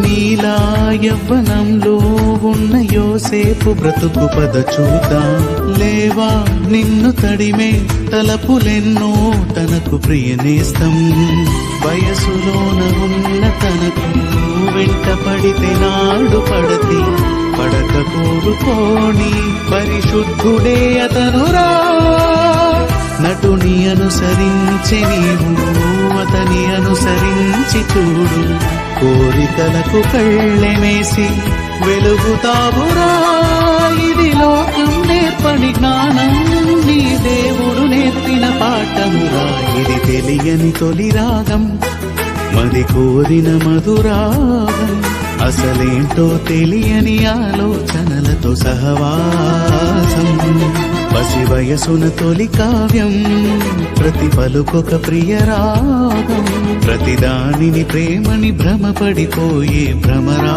నీలా యవ్వనంలో ఉన్న యోసేపు బ్రతుకు పద చూద్దాం. లేవా నిన్ను తడిమే తలపులెన్నో తనకు ప్రియనేస్తం. వయసులోన ఉన్న తనకు వెంట పడితే నాడు పడతి పడక కోరుకోని పరిశుద్ధుడే అతనురా. నటుని అనుసరించి నీవు అతని అనుసరించి చూడు. కోరికలకు కళ్ళెమేసి వెలుగుతావురా. ఇది లోకం నేర్పని జ్ఞానం, నీ దేవుడు నేర్పిన పాఠమురా. ఇది తెలియని తొలి రాగం, మది కోరిన మధురాగం. అసలేంటో తెలియని ఆలోచనలతో సహవాసం. పసి వయసున తొలి కావ్యం, ప్రతి పలుకొక ప్రియ రాగం. ప్రతిదానిని ప్రేమని భ్రమపడిపోయే భ్రమరా.